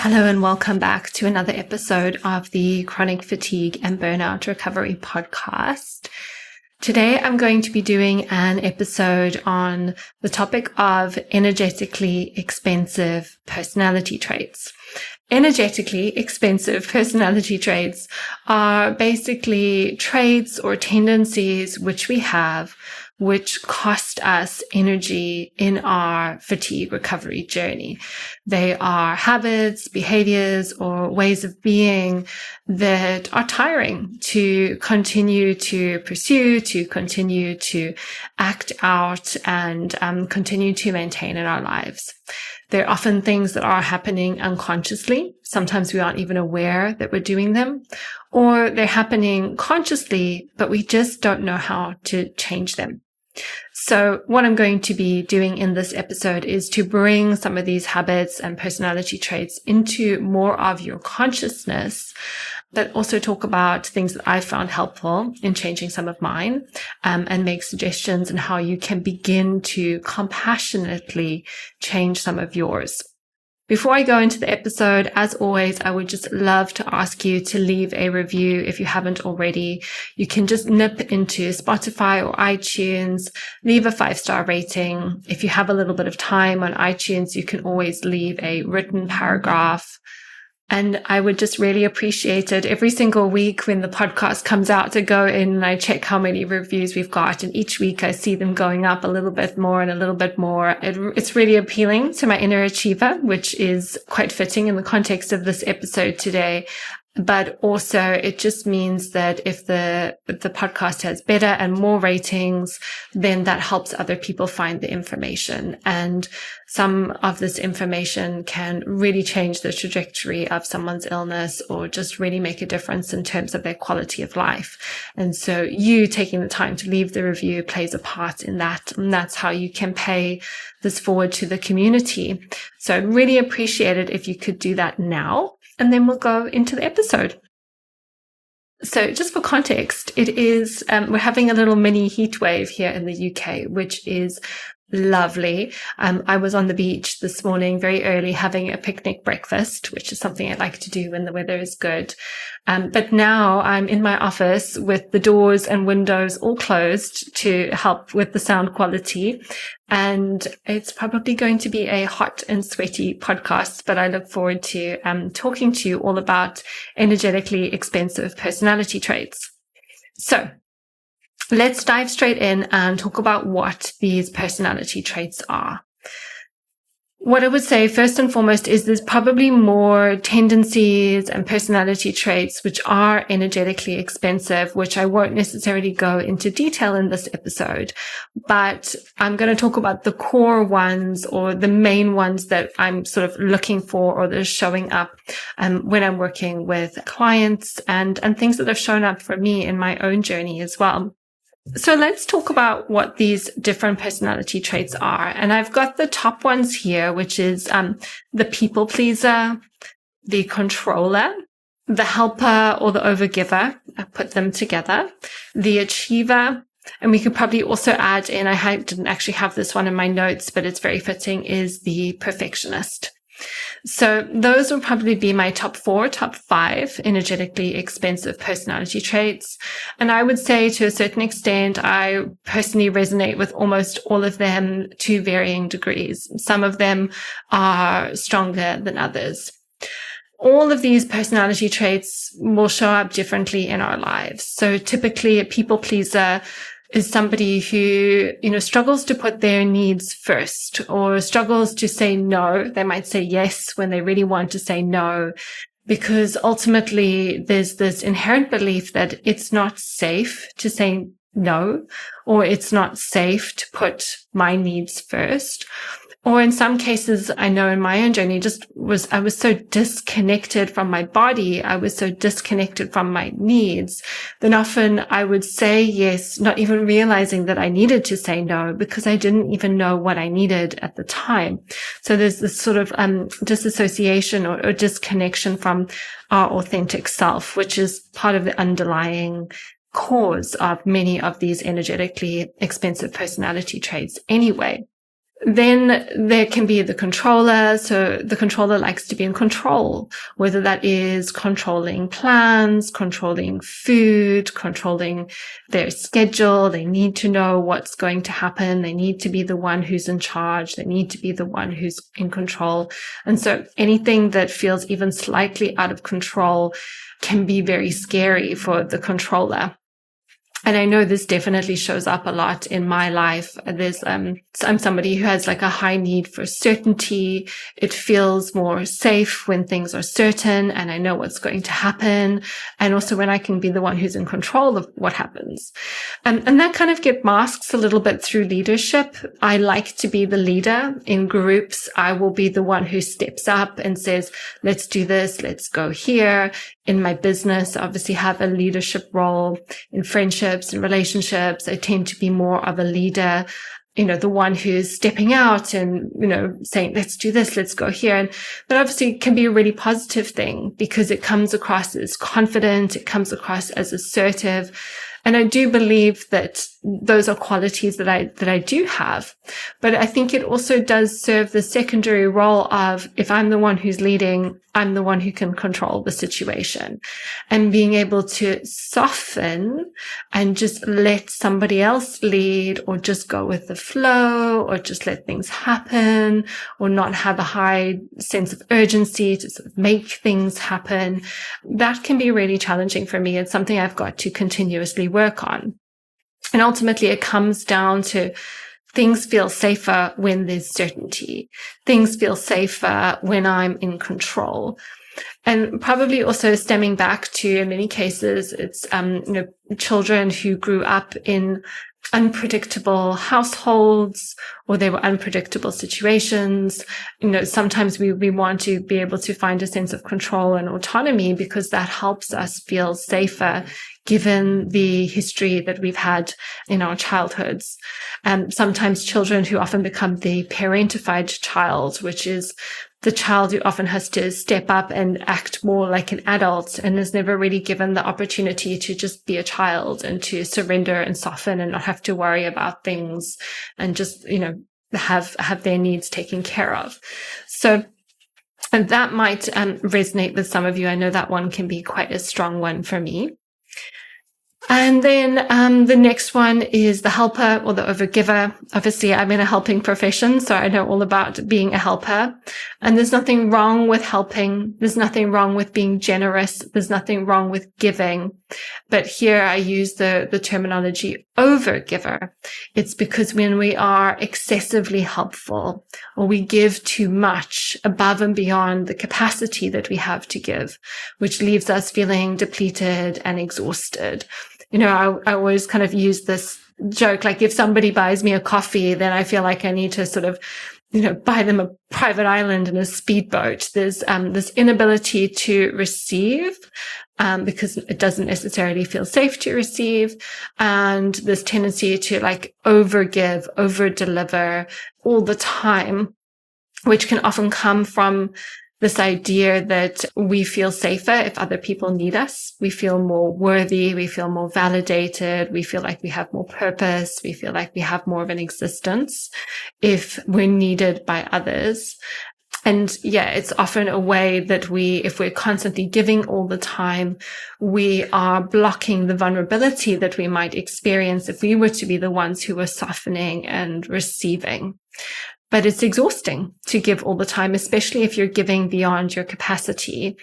Hello and welcome back to another episode of the Chronic Fatigue and Burnout Recovery podcast. Today I'm going to be doing an episode on the topic of energetically expensive personality traits. Energetically expensive personality traits are basically traits or tendencies which we have which cost us energy in our fatigue recovery journey. They are habits, behaviors, or ways of being that are tiring to continue to pursue, to continue to act out, and continue to maintain in our lives. They're often things that are happening unconsciously. Sometimes we aren't even aware that we're doing them, or they're happening consciously, but we just don't know how to change them. So what I'm going to be doing in this episode is to bring some of these habits and personality traits into more of your consciousness, but also talk about things that I found helpful in changing some of mine, and make suggestions on how you can begin to compassionately change some of yours. Before I go into the episode, as always, I would just love to ask you to leave a review if you haven't already. You can just nip into Spotify or iTunes, leave a 5-star rating. If you have a little bit of time on iTunes, you can always leave a written paragraph. And I would just really appreciate it every single week when the podcast comes out to go in and I check how many reviews we've got. And each week I see them going up a little bit more and a little bit more. It's really appealing to my inner achiever, which is quite fitting in the context of this episode today. But also it just means that if the podcast has better and more ratings, then that helps other people find the information. And some of this information can really change the trajectory of someone's illness or just really make a difference in terms of their quality of life. And so you taking the time to leave the review plays a part in that. And that's how you can pay this forward to the community. So I'd really appreciate it if you could do that now. And then we'll go into the episode. So just for context, it is, we're having a little mini heat wave here in the UK, which is lovely. I was on the beach this morning very early having a picnic breakfast, which is something I like to do when the weather is good. But now I'm in my office with the doors and windows all closed to help with the sound quality. And it's probably going to be a hot and sweaty podcast, but I look forward to talking to you all about energetically expensive personality traits. So let's dive straight in and talk about what these personality traits are. What I would say first and foremost is there's probably more tendencies and personality traits which are energetically expensive, which I won't necessarily go into detail in this episode, but I'm going to talk about the core ones or the main ones that I'm sort of looking for or that are showing up when I'm working with clients and things that have shown up for me in my own journey as well. So let's talk about what these different personality traits are. And I've got the top ones here, which is the people pleaser, the controller, the helper or the overgiver. I put them together, the achiever. And we could probably also add in, I didn't actually have this one in my notes, but it's very fitting, is the perfectionist. So those will probably be my top 5 energetically expensive personality traits. And I would say to a certain extent, I personally resonate with almost all of them to varying degrees. Some of them are stronger than others. All of these personality traits will show up differently in our lives. So typically a people pleaser is somebody who, struggles to put their needs first or struggles to say no. They might say yes when they really want to say no, because ultimately there's this inherent belief that it's not safe to say no, or it's not safe to put my needs first. Or in some cases, I know in my own journey, I was so disconnected from my body. I was so disconnected from my needs. Then often I would say yes, not even realizing that I needed to say no because I didn't even know what I needed at the time. So there's this sort of disassociation or disconnection from our authentic self, which is part of the underlying cause of many of these energetically expensive personality traits anyway. Then there can be the controller. So the controller likes to be in control, whether that is controlling plans, controlling food, controlling their schedule. They need to know what's going to happen. They need to be the one who's in charge. They need to be the one who's in control. And so anything that feels even slightly out of control can be very scary for the controller. And I know this definitely shows up a lot in my life. I'm somebody who has like a high need for certainty. It feels more safe when things are certain and I know what's going to happen. And also when I can be the one who's in control of what happens. And that kind of gets masked a little bit through leadership. I like to be the leader in groups. I will be the one who steps up and says, let's do this. Let's go here. In my business, I obviously have a leadership role. In friendships and relationships, I tend to be more of a leader, the one who's stepping out and, saying, let's do this, let's go here. But obviously it can be a really positive thing because it comes across as confident. It comes across as assertive. And I do believe that those are qualities that I do have. But I think it also does serve the secondary role of, if I'm the one who's leading, I'm the one who can control the situation, and being able to soften and just let somebody else lead, or just go with the flow, or just let things happen, or not have a high sense of urgency to sort of make things happen. That can be really challenging for me. It's something I've got to continuously work on. And ultimately it comes down to things feel safer when there's certainty. Things feel safer when I'm in control. And probably also stemming back to, in many cases, it's, children who grew up in unpredictable households, or they were unpredictable situations. Sometimes we want to be able to find a sense of control and autonomy because that helps us feel safer, given the history that we've had in our childhoods. Sometimes children who often become the parentified child, which is the child who often has to step up and act more like an adult and is never really given the opportunity to just be a child and to surrender and soften and not have to worry about things and just, have their needs taken care of. So, and that might resonate with some of you. I know that one can be quite a strong one for me. And then the next one is the helper or the overgiver. Obviously, I'm in a helping profession, so I know all about being a helper. And there's nothing wrong with helping. There's nothing wrong with being generous. There's nothing wrong with giving. But here I use the terminology overgiver. It's because when we are excessively helpful, or we give too much above and beyond the capacity that we have to give, which leaves us feeling depleted and exhausted. I always kind of use this joke, like if somebody buys me a coffee, then I feel like I need to sort of, buy them a private island and a speedboat. There's this inability to receive, because it doesn't necessarily feel safe to receive. And this tendency to like overgive, over-deliver all the time, which can often come from this idea that we feel safer if other people need us. We feel more worthy. We feel more validated. We feel like we have more purpose. We feel like we have more of an existence if we're needed by others. And yeah, it's often a way that if we're constantly giving all the time, we are blocking the vulnerability that we might experience if we were to be the ones who were softening and receiving. But it's exhausting to give all the time, especially if you're giving beyond your capacity.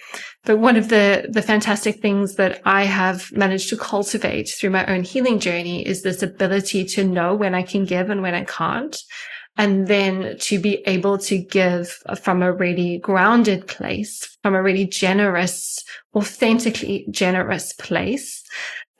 But one of the fantastic things that I have managed to cultivate through my own healing journey is this ability to know when I can give and when I can't. And then to be able to give from a really grounded place, from a really generous, authentically generous place,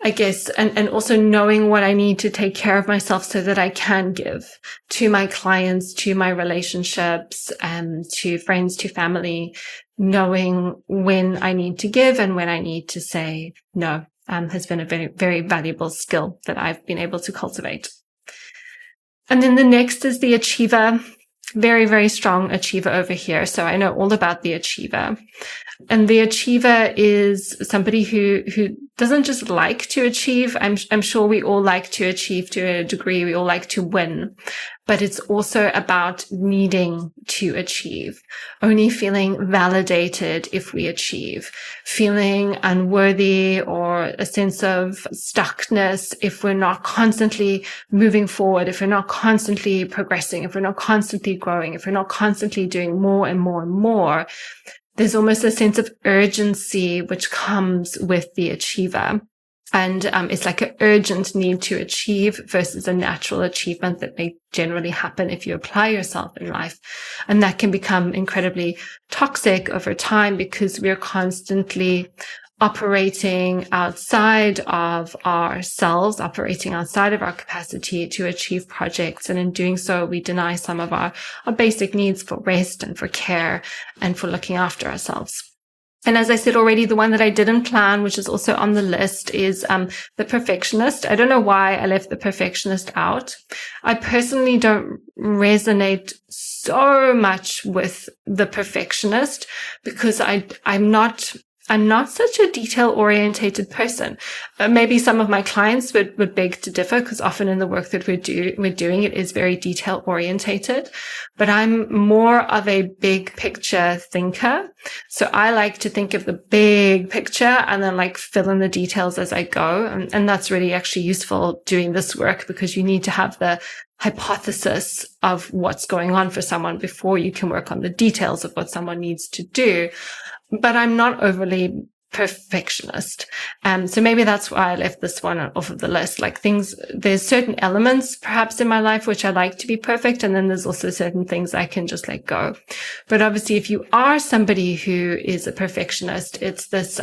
I guess, and also knowing what I need to take care of myself so that I can give to my clients, to my relationships, to friends, to family, knowing when I need to give and when I need to say no, has been a very, very valuable skill that I've been able to cultivate. And then the next is the achiever. Very, very strong achiever over here. So I know all about the achiever. And the achiever is somebody who doesn't just like to achieve. I'm sure we all like to achieve to a degree. We all like to win. but it's also about needing to achieve, only feeling validated if we achieve, feeling unworthy or a sense of stuckness if we're not constantly moving forward, if we're not constantly progressing, if we're not constantly growing, if we're not constantly doing more and more and more. There's almost a sense of urgency which comes with the achiever. And it's like an urgent need to achieve versus a natural achievement that may generally happen if you apply yourself in life. And that can become incredibly toxic over time because we're constantly operating outside of ourselves, operating outside of our capacity to achieve projects. And in doing so, we deny some of our basic needs for rest and for care and for looking after ourselves. And as I said already, the one that I didn't plan, which is also on the list, is the perfectionist. I don't know why I left the perfectionist out. I personally don't resonate so much with the perfectionist because I'm not such a detail-orientated person. Maybe some of my clients would beg to differ because often in the work that we're doing, it is very detail-orientated. But I'm more of a big picture thinker. So I like to think of the big picture and then like fill in the details as I go. And that's really actually useful doing this work because you need to have the hypothesis of what's going on for someone before you can work on the details of what someone needs to do. But I'm not overly perfectionist. So maybe that's why I left this one off of the list. Like there's certain elements perhaps in my life which I like to be perfect. And then there's also certain things I can just let go. But obviously, if you are somebody who is a perfectionist, it's this,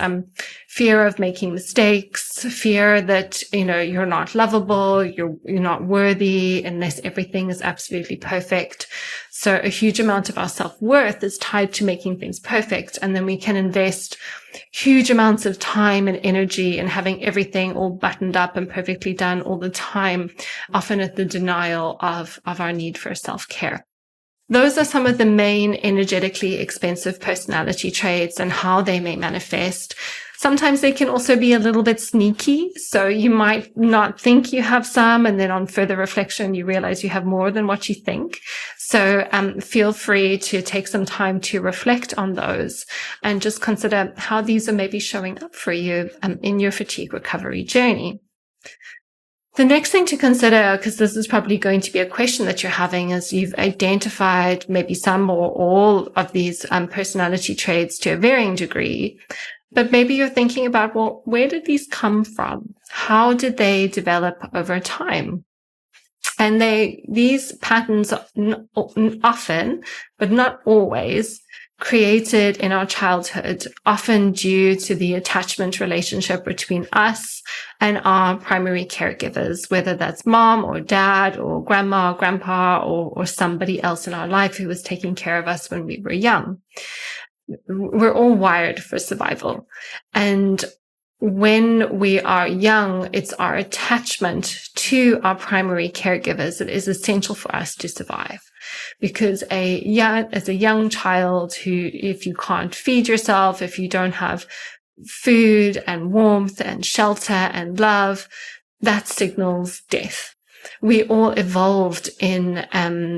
fear of making mistakes, fear that, you're not lovable, you're not worthy unless everything is absolutely perfect. So a huge amount of our self-worth is tied to making things perfect. And then we can invest huge amounts of time and energy in having everything all buttoned up and perfectly done all the time, often at the denial of our need for self-care. Those are some of the main energetically expensive personality traits and how they may manifest. Sometimes they can also be a little bit sneaky. So you might not think you have some, and then on further reflection, you realize you have more than what you think. So feel free to take some time to reflect on those and just consider how these are maybe showing up for you in your fatigue recovery journey. The next thing to consider, because this is probably going to be a question that you're having, is you've identified maybe some or all of these personality traits to a varying degree. But maybe you're thinking about, well, where did these come from? How did they develop over time? And these patterns are often, but not always, created in our childhood, often due to the attachment relationship between us and our primary caregivers, whether that's mom or dad or grandma, or grandpa, or somebody else in our life who was taking care of us when we were young. We're all wired for survival. And when we are young, it's our attachment to our primary caregivers that is essential for us to survive. Because as a young child who, if you can't feed yourself, if you don't have food and warmth and shelter and love, that signals death. We all evolved in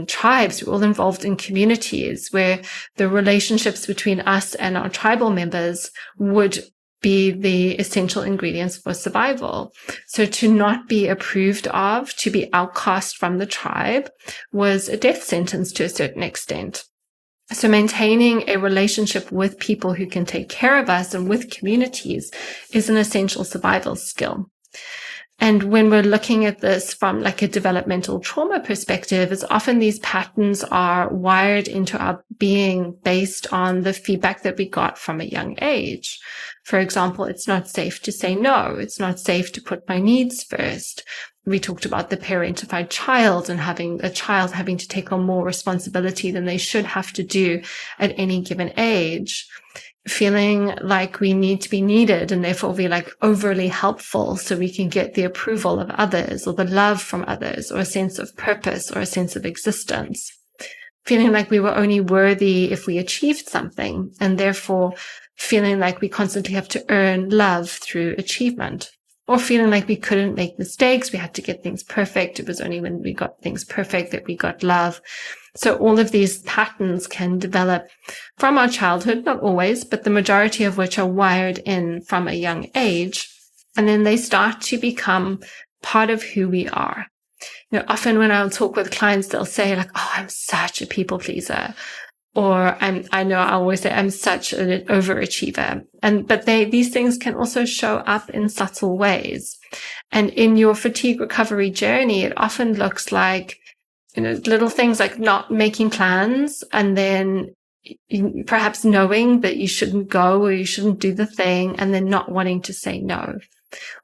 tribes. We all evolved in communities where the relationships between us and our tribal members would be the essential ingredients for survival. So to not be approved of, to be outcast from the tribe, was a death sentence to a certain extent. So maintaining a relationship with people who can take care of us and with communities is an essential survival skill. And when we're looking at this from like a developmental trauma perspective, it's often these patterns are wired into our being based on the feedback that we got from a young age. For example, it's not safe to say no. It's not safe to put my needs first. We talked about the parentified child and having a child having to take on more responsibility than they should have to do at any given age. Feeling like we need to be needed and therefore be like overly helpful so we can get the approval of others or the love from others or a sense of purpose or a sense of existence. Feeling like we were only worthy if we achieved something and therefore feeling like we constantly have to earn love through achievement. or feeling like we couldn't make mistakes. We had to get things perfect. It was only when we got things perfect that we got love. So all of these patterns can develop from our childhood, not always, but the majority of which are wired in from a young age. And then they start to become part of who we are. Often when I'll talk with clients, they'll say like, oh, I'm such a people pleaser. Or I always say I'm such an overachiever. But these things can also show up in subtle ways. And in your fatigue recovery journey, it often looks like, little things like not making plans and then perhaps knowing that you shouldn't go or you shouldn't do the thing and then not wanting to say no.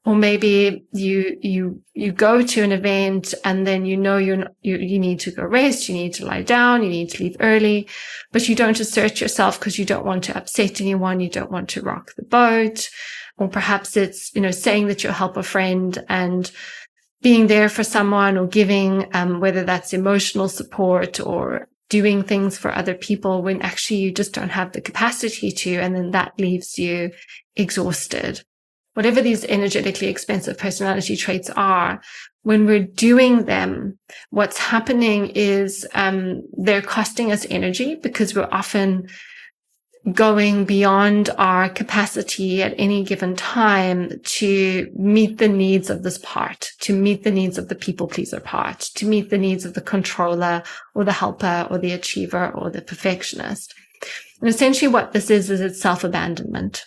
Or maybe you go to an event and then you need to go rest, you need to lie down, you need to leave early, but you don't assert yourself because you don't want to upset anyone, you don't want to rock the boat. Or perhaps it's, saying that you'll help a friend and being there for someone or giving, whether that's emotional support or doing things for other people when actually you just don't have the capacity to, and then that leaves you exhausted. Whatever these energetically expensive personality traits are, when we're doing them, what's happening is they're costing us energy because we're often going beyond our capacity at any given time to meet the needs of this part, to meet the needs of the people pleaser part, to meet the needs of the controller or the helper or the achiever or the perfectionist. And essentially what this is it's self-abandonment.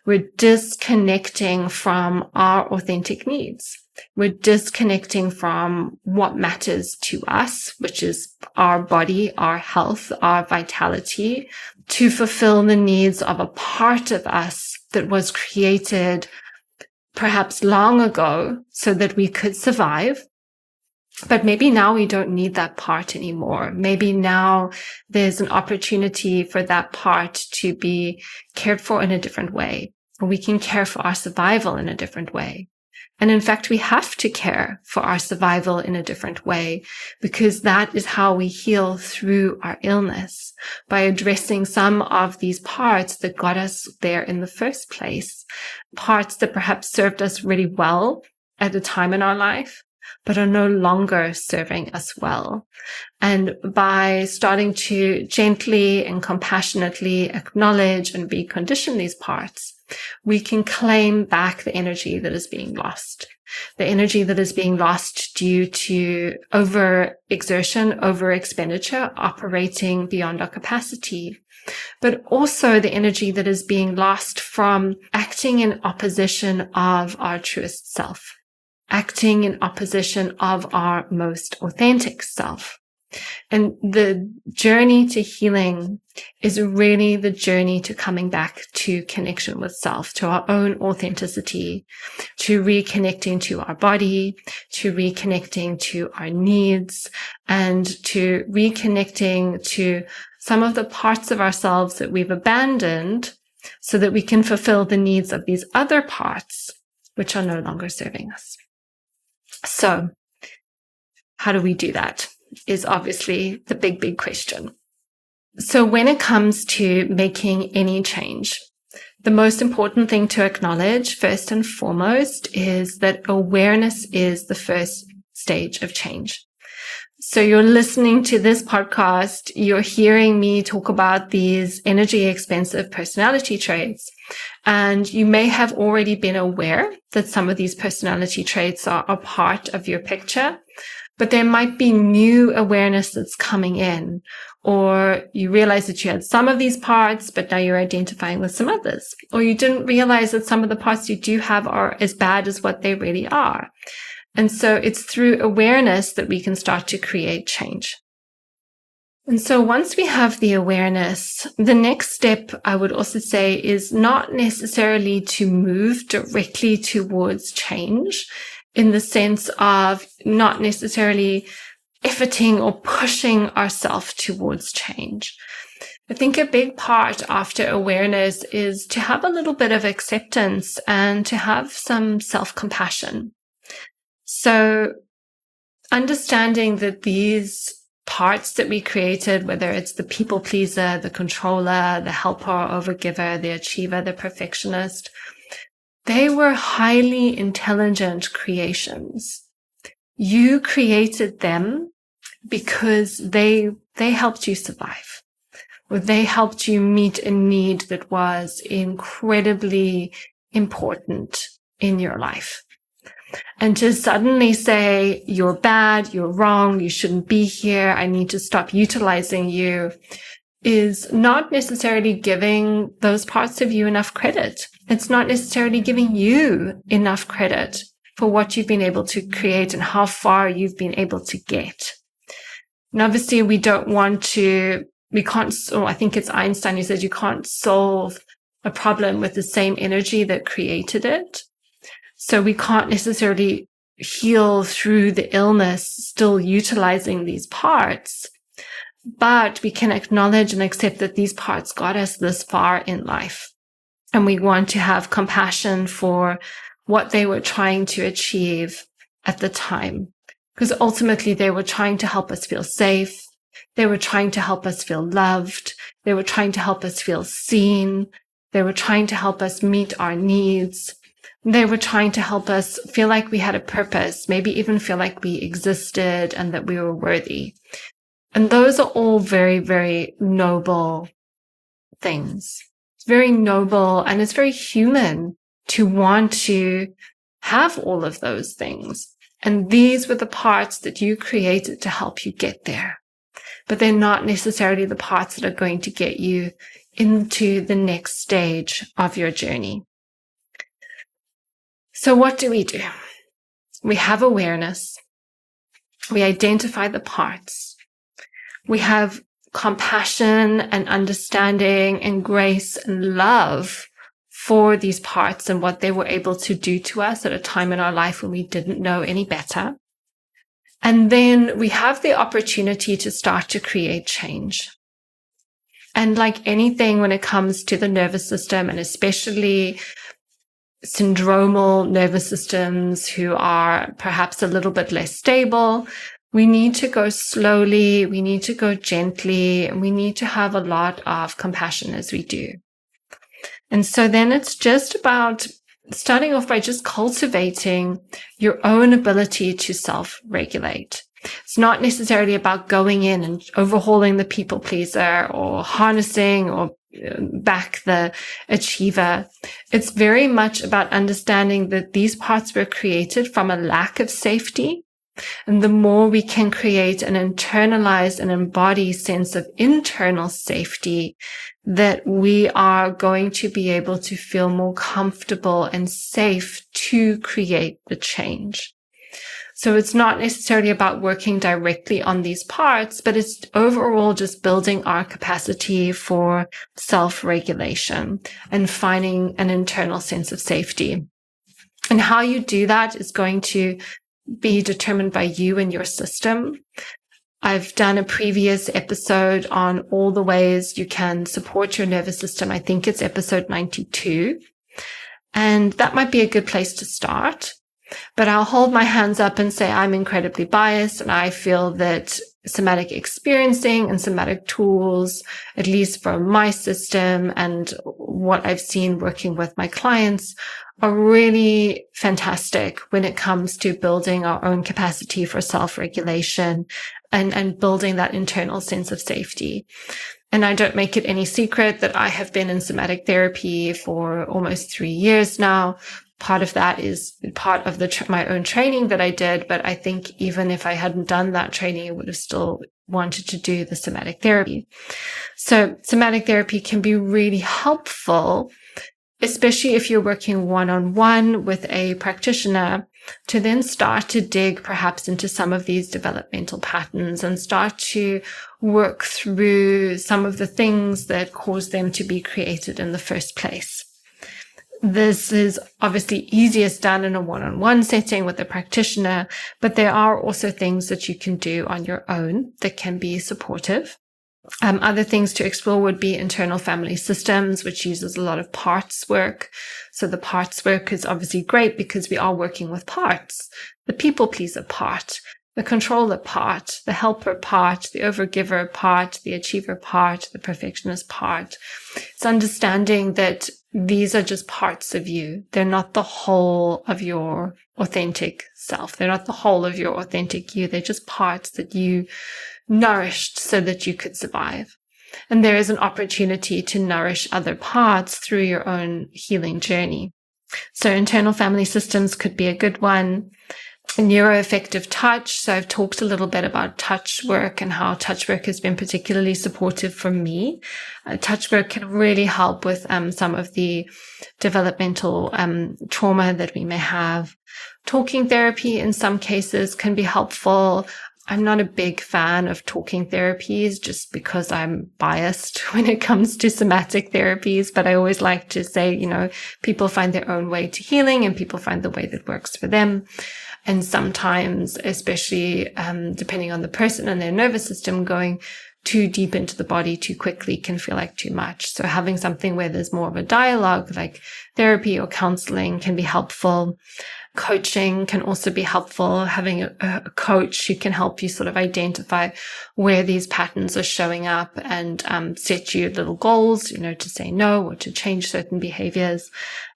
We're disconnecting from our authentic needs. We're disconnecting from what matters to us, which is our body, our health, our vitality, to fulfill the needs of a part of us that was created perhaps long ago so that we could survive. But maybe now we don't need that part anymore. Maybe now there's an opportunity for that part to be cared for in a different way, or we can care for our survival in a different way. And in fact, we have to care for our survival in a different way because that is how we heal through our illness, by addressing some of these parts that got us there in the first place, parts that perhaps served us really well at a time in our life, but are no longer serving us well. And by starting to gently and compassionately acknowledge and recondition these parts, we can claim back the energy that is being lost. The energy that is being lost due to over-exertion, over-expenditure, operating beyond our capacity. But also the energy that is being lost from acting in opposition of our truest self, acting in opposition of our most authentic self. And the journey to healing is really the journey to coming back to connection with self, to our own authenticity, to reconnecting to our body, to reconnecting to our needs, and to reconnecting to some of the parts of ourselves that we've abandoned so that we can fulfill the needs of these other parts which are no longer serving us. So how do we do that is obviously the big question. So when it comes to making any change, the most important thing to acknowledge first and foremost is that awareness is the first stage of change. So you're listening to this podcast, you're hearing me talk about these energy expensive personality traits, and you may have already been aware that some of these personality traits are a part of your picture, but there might be new awareness that's coming in, or you realize that you had some of these parts, but now you're identifying with some others, or you didn't realize that some of the parts you do have are as bad as what they really are. And so it's through awareness that we can start to create change. And so once we have the awareness, the next step I would also say is not necessarily to move directly towards change in the sense of not necessarily efforting or pushing ourselves towards change. I think a big part after awareness is to have a little bit of acceptance and to have some self-compassion. So understanding that these parts that we created, whether it's the people pleaser, the controller, the helper, overgiver, the achiever, the perfectionist, they were highly intelligent creations. You created them because they helped you survive, or they helped you meet a need that was incredibly important in your life. And to suddenly say, you're bad, you're wrong, you shouldn't be here, I need to stop utilizing you, is not necessarily giving those parts of you enough credit. It's not necessarily giving you enough credit for what you've been able to create and how far you've been able to get. And obviously we can't, I think it's Einstein who says you can't solve a problem with the same energy that created it. So we can't necessarily heal through the illness still utilizing these parts, but we can acknowledge and accept that these parts got us this far in life. And we want to have compassion for what they were trying to achieve at the time. Because ultimately they were trying to help us feel safe. They were trying to help us feel loved. They were trying to help us feel seen. They were trying to help us meet our needs. They were trying to help us feel like we had a purpose, maybe even feel like we existed and that we were worthy. And those are all very, very noble things. It's very noble and it's very human to want to have all of those things. And these were the parts that you created to help you get there. But they're not necessarily the parts that are going to get you into the next stage of your journey. So what do? We have awareness. We identify the parts. We have compassion and understanding and grace and love for these parts and what they were able to do to us at a time in our life when we didn't know any better. And then we have the opportunity to start to create change. And like anything when it comes to the nervous system, and especially syndromal nervous systems who are perhaps a little bit less stable, we need to go slowly, we need to go gently, and we need to have a lot of compassion as we do. And so then it's just about starting off by just cultivating your own ability to self-regulate. It's not necessarily about going in and overhauling the people pleaser or harnessing or back the achiever. It's very much about understanding that these parts were created from a lack of safety. And the more we can create an internalized and embodied sense of internal safety, that we are going to be able to feel more comfortable and safe to create the change. So it's not necessarily about working directly on these parts, but it's overall just building our capacity for self-regulation and finding an internal sense of safety. And how you do that is going to be determined by you and your system. I've done a previous episode on all the ways you can support your nervous system. I think it's episode 92. And that might be a good place to start. But I'll hold my hands up and say I'm incredibly biased, and I feel that somatic experiencing and somatic tools, at least for my system and what I've seen working with my clients, are really fantastic when it comes to building our own capacity for self-regulation and building that internal sense of safety. And I don't make it any secret that I have been in somatic therapy for almost 3 years now. Part of that is part of my own training that I did, but I think even if I hadn't done that training, I would have still wanted to do the somatic therapy. So somatic therapy can be really helpful, especially if you're working one-on-one with a practitioner, to then start to dig perhaps into some of these developmental patterns and start to work through some of the things that caused them to be created in the first place. This is obviously easiest done in a one-on-one setting with a practitioner, but there are also things that you can do on your own that can be supportive. Other things to explore would be internal family systems, which uses a lot of parts work. So the parts work is obviously great because we are working with parts. The people pleaser part the controller part, the helper part, the overgiver part, the achiever part, the perfectionist part. It's understanding that these are just parts of you. They're not the whole of your authentic self. They're not the whole of your authentic you. They're just parts that you nourished so that you could survive. And there is an opportunity to nourish other parts through your own healing journey. So internal family systems could be a good one. Neuroaffective touch. So I've talked a little bit about touch work and how touch work has been particularly supportive for me. Touch work can really help with some of the developmental trauma that we may have. Talking therapy in some cases can be helpful. I'm not a big fan of talking therapies just because I'm biased when it comes to somatic therapies, but I always like to say, people find their own way to healing and people find the way that works for them. And sometimes, especially depending on the person and their nervous system, going too deep into the body too quickly can feel like too much. So having something where there's more of a dialogue, like therapy or counseling, can be helpful. Coaching can also be helpful. Having a coach who can help you sort of identify where these patterns are showing up and set you little goals, to say no or to change certain behaviors.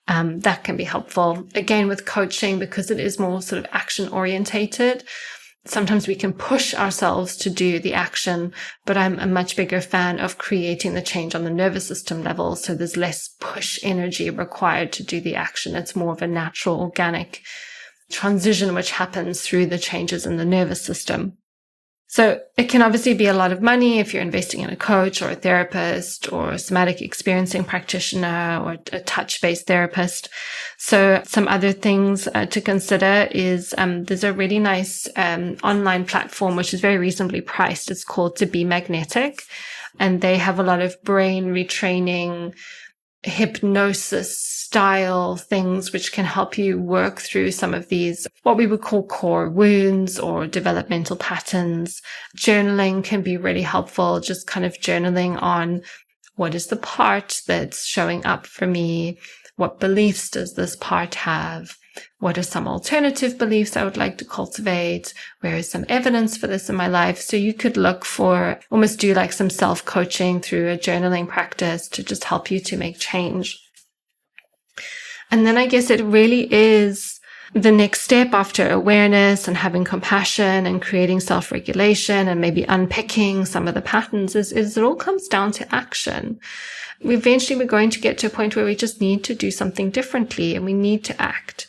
That can be helpful. Again, with coaching, because it is more sort of action orientated, sometimes we can push ourselves to do the action, but I'm a much bigger fan of creating the change on the nervous system level. So there's less push energy required to do the action. It's more of a natural, organic transition which happens through the changes in the nervous system. So it can obviously be a lot of money if you're investing in a coach or a therapist or a somatic experiencing practitioner or a touch-based therapist. So some other things to consider is there's a really nice online platform which is very reasonably priced. It's called To Be Magnetic, and they have a lot of brain retraining, hypnosis style things which can help you work through some of these, what we would call core wounds or developmental patterns. Journaling can be really helpful, just kind of journaling on what is the part that's showing up for me? What beliefs does this part have? What are some alternative beliefs I would like to cultivate? Where is some evidence for this in my life? So you could look for, almost do like some self-coaching through a journaling practice to just help you to make change. And then I guess it really is the next step after awareness and having compassion and creating self-regulation and maybe unpicking some of the patterns is it all comes down to action. Eventually we're going to get to a point where we just need to do something differently and we need to act.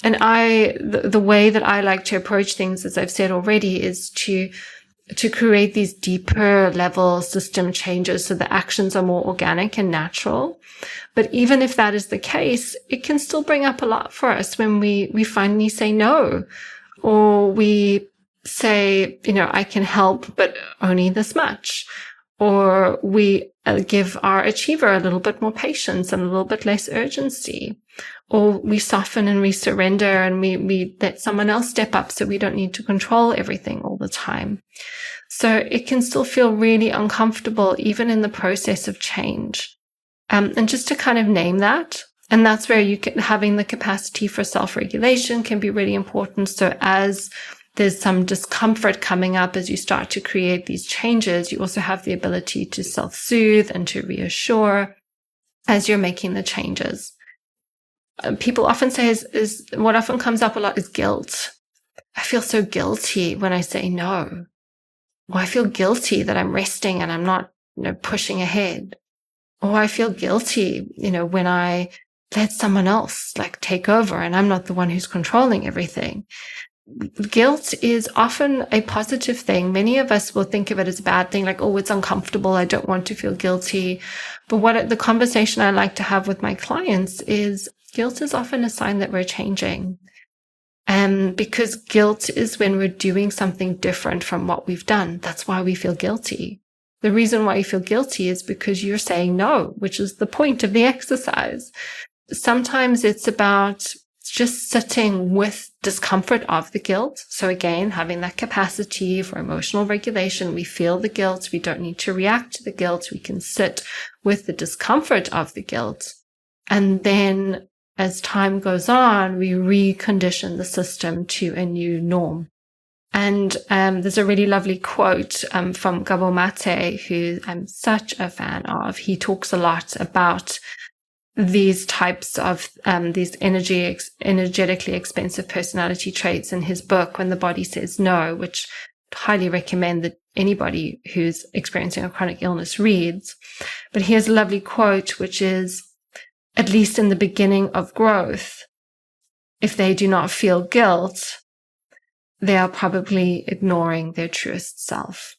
And the way that I like to approach things, as I've said already, is to create these deeper level system changes so the actions are more organic and natural. But even if that is the case, it can still bring up a lot for us when we finally say no, or we say, I can help, but only this much. Or we give our achiever a little bit more patience and a little bit less urgency. Or we soften and we surrender and we let someone else step up so we don't need to control everything all the time. So it can still feel really uncomfortable even in the process of change. And just to kind of name that, and that's where having the capacity for self-regulation can be really important. So as there's some discomfort coming up as you start to create these changes, you also have the ability to self-soothe and to reassure as you're making the changes. People often say is what often comes up a lot is guilt. I feel so guilty when I say no. Or I feel guilty that I'm resting and I'm not, pushing ahead. Or I feel guilty, when I let someone else take over and I'm not the one who's controlling everything. Guilt is often a positive thing. Many of us will think of it as a bad thing, like, oh, it's uncomfortable. I don't want to feel guilty. But the conversation I like to have with my clients is guilt is often a sign that we're changing. Because guilt is when we're doing something different from what we've done. That's why we feel guilty. The reason why you feel guilty is because you're saying no, which is the point of the exercise. Sometimes it's about just sitting with discomfort of the guilt. So again, having that capacity for emotional regulation, we feel the guilt. We don't need to react to the guilt. We can sit with the discomfort of the guilt. And then as time goes on, we recondition the system to a new norm. And there's a really lovely quote from Gabo Mate, who I'm such a fan of. He talks a lot about these types of these energetically expensive personality traits in his book, When the Body Says No, which I'd highly recommend that anybody who's experiencing a chronic illness reads. But he has a lovely quote, which is, at least in the beginning of growth, if they do not feel guilt, they are probably ignoring their truest self.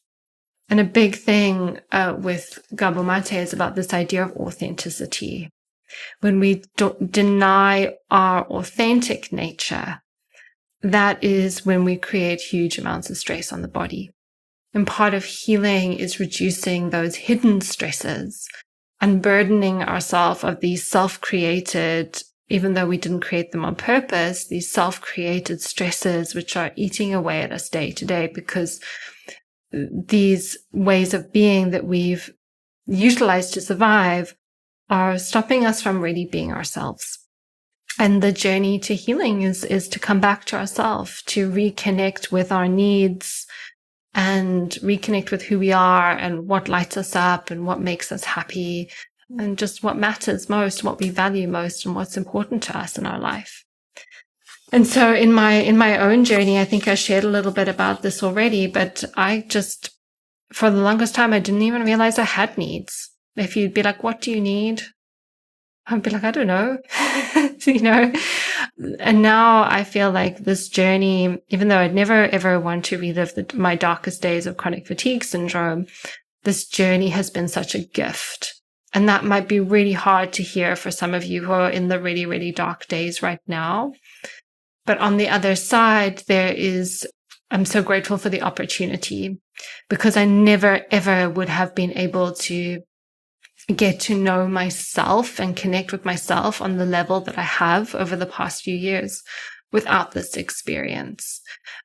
And a big thing with Gabo Mate is about this idea of authenticity. When we deny our authentic nature, that is when we create huge amounts of stress on the body. And part of healing is reducing those hidden stresses, unburdening ourselves of these self-created, even though we didn't create them on purpose, these self-created stresses which are eating away at us day to day, because these ways of being that we've utilized to survive are stopping us from really being ourselves. And the journey to healing is to come back to ourselves, to reconnect with our needs and reconnect with who we are and what lights us up and what makes us happy and just what matters most, what we value most, and what's important to us in our life. And so in my own journey, I think I shared a little bit about this already, but I just, for the longest time, I didn't even realize I had needs. If you'd be like, what do you need? I'd be like, I don't know, And now I feel like this journey, even though I'd never ever want to relive my darkest days of chronic fatigue syndrome, this journey has been such a gift. And that might be really hard to hear for some of you who are in the really, really dark days right now. But on the other side, I'm so grateful for the opportunity, because I never ever would have been able to get to know myself and connect with myself on the level that I have over the past few years without this experience.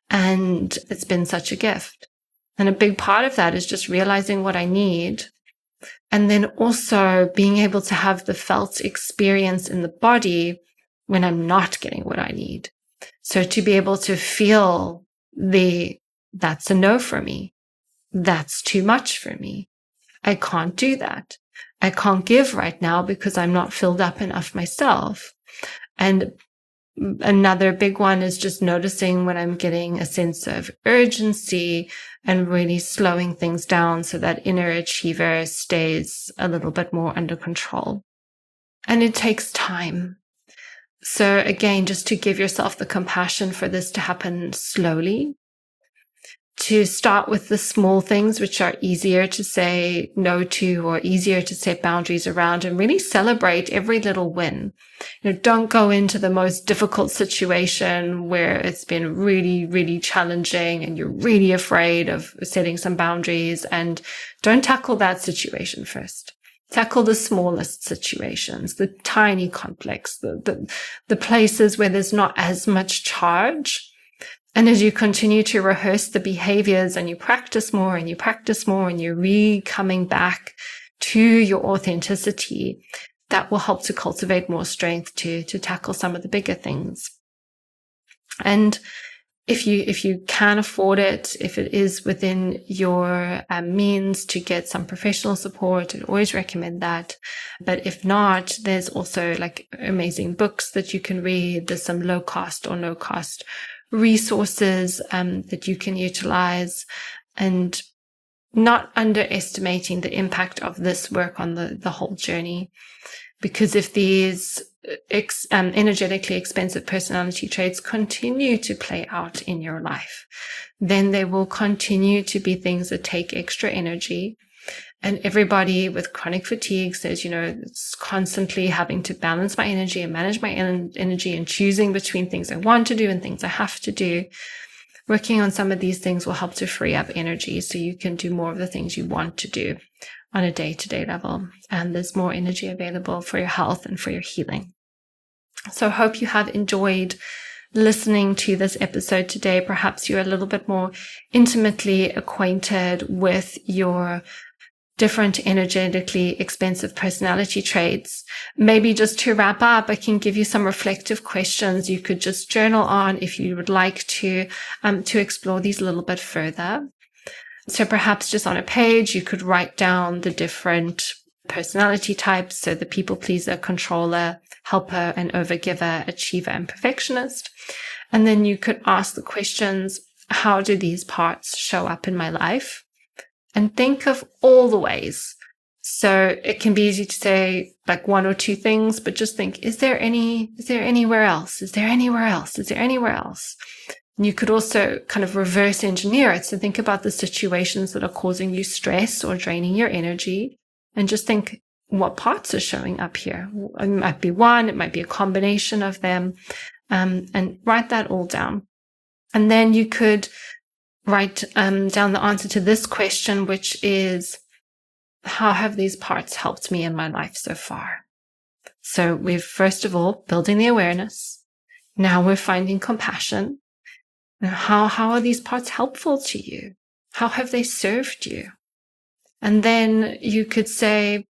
And it's been such a gift. And a big part of that is just realizing what I need. And then also being able to have the felt experience in the body when I'm not getting what I need. So to be able to feel that's a no for me. That's too much for me. I can't do that. I can't give right now because I'm not filled up enough myself. And another big one is just noticing when I'm getting a sense of urgency and really slowing things down so that inner achiever stays a little bit more under control. And it takes time. So again, just to give yourself the compassion for this to happen slowly, to start with the small things which are easier to say no to or easier to set boundaries around, and really celebrate every little win. Don't go into the most difficult situation where it's been really, really challenging and you're really afraid of setting some boundaries, and don't tackle that situation first. Tackle the smallest situations, the tiny conflicts, the places where there's not as much charge. And as you continue to rehearse the behaviors and you practice more and you practice more and you're coming back to your authenticity, that will help to cultivate more strength to tackle some of the bigger things. And if you can afford it, if it is within your means to get some professional support, I always recommend that. But if not, there's also like amazing books that you can read. There's some low cost or no cost resources that you can utilize, and not underestimating the impact of this work on the whole journey. Because if these energetically expensive personality traits continue to play out in your life, then there will continue to be things that take extra energy. And everybody with chronic fatigue says, it's constantly having to balance my energy and manage my energy and choosing between things I want to do and things I have to do. Working on some of these things will help to free up energy so you can do more of the things you want to do on a day-to-day level. And there's more energy available for your health and for your healing. So I hope you have enjoyed listening to this episode today. Perhaps you're a little bit more intimately acquainted with your different energetically expensive personality traits. Maybe just to wrap up, I can give you some reflective questions you could just journal on if you would like to explore these a little bit further. So perhaps just on a page, you could write down the different personality types. So the people pleaser, controller, helper and overgiver, achiever and perfectionist. And then you could ask the questions, how do these parts show up in my life? And think of all the ways. So it can be easy to say like one or two things, but just think, is there anywhere else? Is there anywhere else? Is there anywhere else? And you could also kind of reverse engineer it. So think about the situations that are causing you stress or draining your energy and just think, what parts are showing up here? It might be one, it might be a combination of them, and write that all down. And then you could write down the answer to this question, which is, how have these parts helped me in my life so far? So we've, first of all, building the awareness. Now we're finding compassion. Now, how are these parts helpful to you? How have they served you? And then you could say,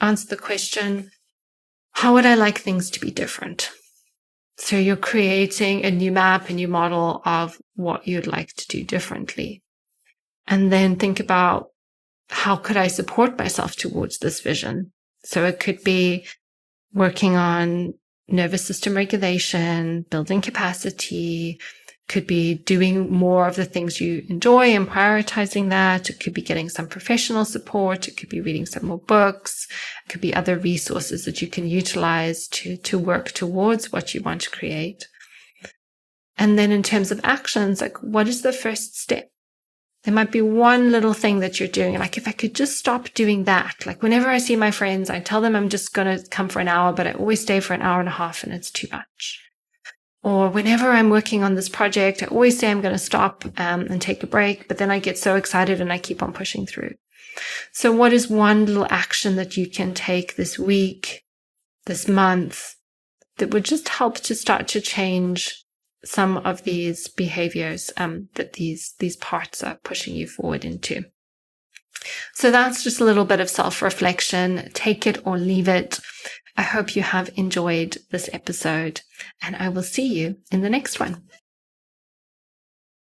answer the question, how would I like things to be different? So you're creating a new map, a new model of what you'd like to do differently. And then think about, how could I support myself towards this vision? So it could be working on nervous system regulation, building capacity, could be doing more of the things you enjoy and prioritizing that. It could be getting some professional support. It could be reading some more books. It could be other resources that you can utilize to work towards what you want to create. And then in terms of actions, like what is the first step? There might be one little thing that you're doing. Like if I could just stop doing that. Like whenever I see my friends, I tell them I'm just going to come for an hour, but I always stay for an hour and a half and it's too much. Or whenever I'm working on this project, I always say I'm going to stop and take a break, but then I get so excited and I keep on pushing through. So what is one little action that you can take this week, this month, that would just help to start to change some of these behaviors that these parts are pushing you forward into? So that's just a little bit of self-reflection. Take it or leave it. I hope you have enjoyed this episode, and I will see you in the next one.